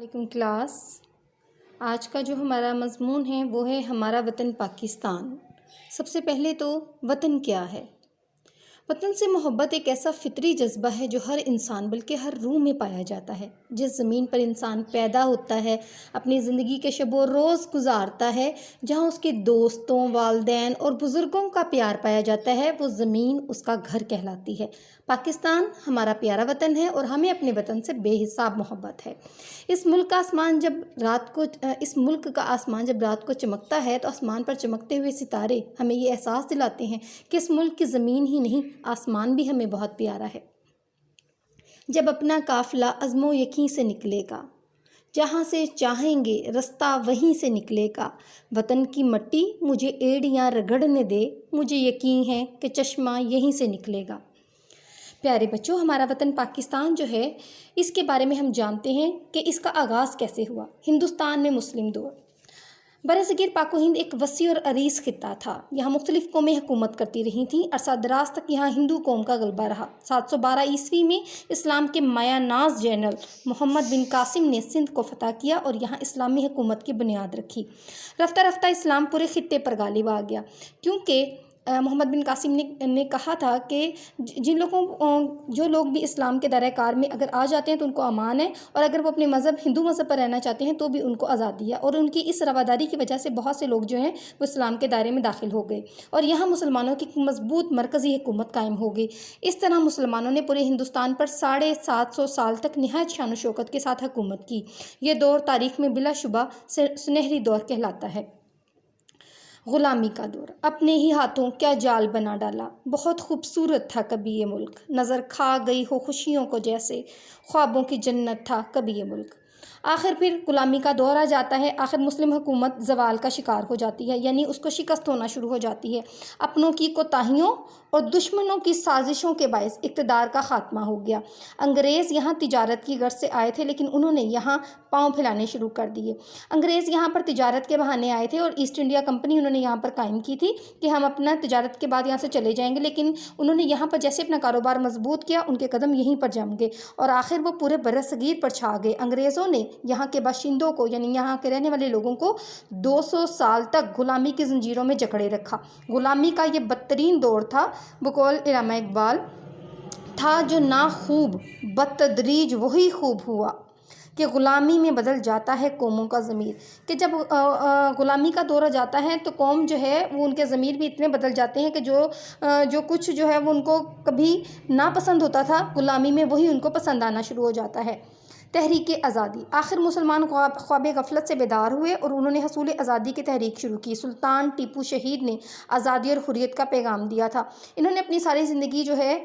لیکن کلاس آج کا جو ہمارا مضمون ہے وہ ہے ہمارا وطن پاکستان۔ سب سے پہلے تو وطن کیا ہے؟ وطن سے محبت ایک ایسا فطری جذبہ ہے جو ہر انسان بلکہ ہر روح میں پایا جاتا ہے۔ جس زمین پر انسان پیدا ہوتا ہے، اپنی زندگی کے شب و روز گزارتا ہے، جہاں اس کے دوستوں، والدین اور بزرگوں کا پیار پایا جاتا ہے، وہ زمین اس کا گھر کہلاتی ہے۔ پاکستان ہمارا پیارا وطن ہے اور ہمیں اپنے وطن سے بے حساب محبت ہے۔ اس ملک کا آسمان جب رات کو چمکتا ہے تو آسمان پر چمکتے ہوئے ستارے ہمیں یہ احساس دلاتے ہیں کہ اس ملک کی زمین ہی نہیں، آسمان بھی ہمیں بہت پیارا ہے۔ جب اپنا قافلہ عزم و یقین سے نکلے گا، جہاں سے چاہیں گے رستہ وہیں سے نکلے گا، وطن کی مٹی مجھے ایڑیاں رگڑنے دے، مجھے یقین ہے کہ چشمہ یہیں سے نکلے گا۔ پیارے بچوں، ہمارا وطن پاکستان جو ہے، اس کے بارے میں ہم جانتے ہیں کہ اس کا آغاز کیسے ہوا۔ ہندوستان میں مسلم دور۔ برصغیر پاک و ہند ایک وسیع اور عریض خطہ تھا۔ یہاں مختلف قومیں حکومت کرتی رہی تھیں۔ عرصہ دراز تک یہاں ہندو قوم کا غلبہ رہا۔ 712 عیسوی میں اسلام کے مایہ ناز جنرل محمد بن قاسم نے سندھ کو فتح کیا اور یہاں اسلامی حکومت کی بنیاد رکھی۔ رفتہ رفتہ اسلام پورے خطے پر غالب آ گیا، کیونکہ محمد بن قاسم نے کہا تھا کہ جو لوگ بھی اسلام کے دائرۂ کار میں اگر آ جاتے ہیں تو ان کو امان ہے، اور اگر وہ اپنے ہندو مذہب پر رہنا چاہتے ہیں تو بھی ان کو آزادی ہے۔ اور ان کی اس رواداری کی وجہ سے بہت سے لوگ جو ہیں وہ اسلام کے دائرے میں داخل ہو گئے اور یہاں مسلمانوں کی مضبوط مرکزی حکومت قائم ہو گئی۔ اس طرح مسلمانوں نے پورے ہندوستان پر 750 سال تک نہایت شان و شوکت کے ساتھ حکومت کی۔ یہ دور تاریخ میں بلا شبہ سنہری دور کہلاتا ہے۔ غلامی کا دور۔ اپنے ہی ہاتھوں کیا جال بنا ڈالا، بہت خوبصورت تھا کبھی یہ ملک، نظر کھا گئی ہو خوشیوں کو جیسے، خوابوں کی جنت تھا کبھی یہ ملک۔ آخر پھر غلامی کا دور آ جاتا ہے، آخر مسلم حکومت زوال کا شکار ہو جاتی ہے، یعنی اس کو شکست ہونا شروع ہو جاتی ہے۔ اپنوں کی کوتاہیوں اور دشمنوں کی سازشوں کے باعث اقتدار کا خاتمہ ہو گیا۔ انگریز یہاں تجارت کی غرض سے آئے تھے، لیکن انہوں نے یہاں پاؤں پھیلانے شروع کر دیے۔ انگریز یہاں پر تجارت کے بہانے آئے تھے اور ایسٹ انڈیا کمپنی انہوں نے یہاں پر قائم کی تھی کہ ہم اپنا تجارت کے بعد یہاں سے چلے جائیں گے، لیکن انہوں نے یہاں پر جیسے اپنا کاروبار مضبوط کیا، ان کے قدم یہیں پر جم گئے اور آخر وہ پورے برصغیر پر چھا گئے۔ انگریزوں نے یہاں کے باشندوں کو، یعنی یہاں کے رہنے والے لوگوں کو 200 سال تک غلامی کی زنجیروں میں جکڑے رکھا۔ غلامی کا یہ بدترین دور تھا، بقول علامہ اقبال، تھا جو نہ خوب بتدریج وہی خوب ہوا کہ غلامی میں بدل جاتا ہے قوموں کا ضمیر۔ کہ جب غلامی کا دور آ جاتا ہے تو قوم جو ہے وہ ان کے ضمیر بھی اتنے بدل جاتے ہیں کہ جو کچھ جو ہے وہ ان کو کبھی ناپسند ہوتا تھا غلامی میں، وہی ان کو پسند آنا شروع ہو جاتا ہے۔ تحریک آزادی۔ آخر مسلمان خواب غفلت سے بیدار ہوئے اور انہوں نے حصول آزادی کی تحریک شروع کی۔ سلطان ٹیپو شہید نے آزادی اور حریت کا پیغام دیا تھا۔ انہوں نے اپنی ساری زندگی جو ہے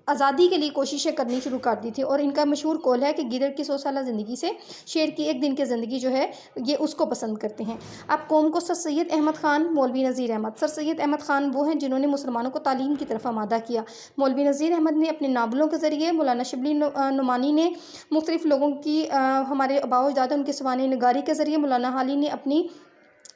آزادی کے لیے کوششیں کرنی شروع کر دی تھی، اور ان کا مشہور قول ہے کہ گیدڑ کی 100 سالہ زندگی سے شیر کی ایک دن کی زندگی جو ہے یہ اس کو پسند کرتے ہیں۔ اب قوم کو سر سید احمد خان، مولوی نذیر احمد۔ سر سید احمد خان وہ ہیں جنہوں نے مسلمانوں کو تعلیم کی طرف آمادہ کیا۔ مولوی نذیر احمد نے اپنے ناولوں کے ذریعے، مولانا شبلی نعمانی نے مختلف لوگوں کی، ہمارے آباء و اجداد ان کی سوانح نگاری کے ذریعے، مولانا حالی نے اپنی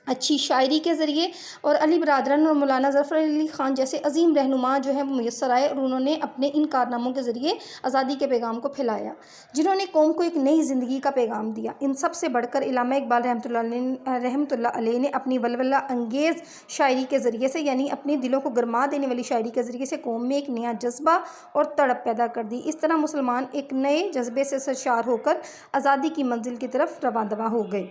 اچھی شاعری کے ذریعے، اور علی برادران اور مولانا ظفر علی خان جیسے عظیم رہنما جو ہیں وہ میسر آئے اور انہوں نے اپنے ان کارناموں کے ذریعے آزادی کے پیغام کو پھیلایا، جنہوں نے قوم کو ایک نئی زندگی کا پیغام دیا۔ ان سب سے بڑھ کر علامہ اقبال رحمۃ اللہ علیہ نے اپنی ولولہ انگیز شاعری کے ذریعے سے، یعنی اپنے دلوں کو گرما دینے والی شاعری کے ذریعے سے قوم میں ایک نیا جذبہ اور تڑپ پیدا کر دی۔ اس طرح مسلمان ایک نئے جذبے سے سرشار ہو کر آزادی کی منزل کی طرف رواں دواں ہو گئے۔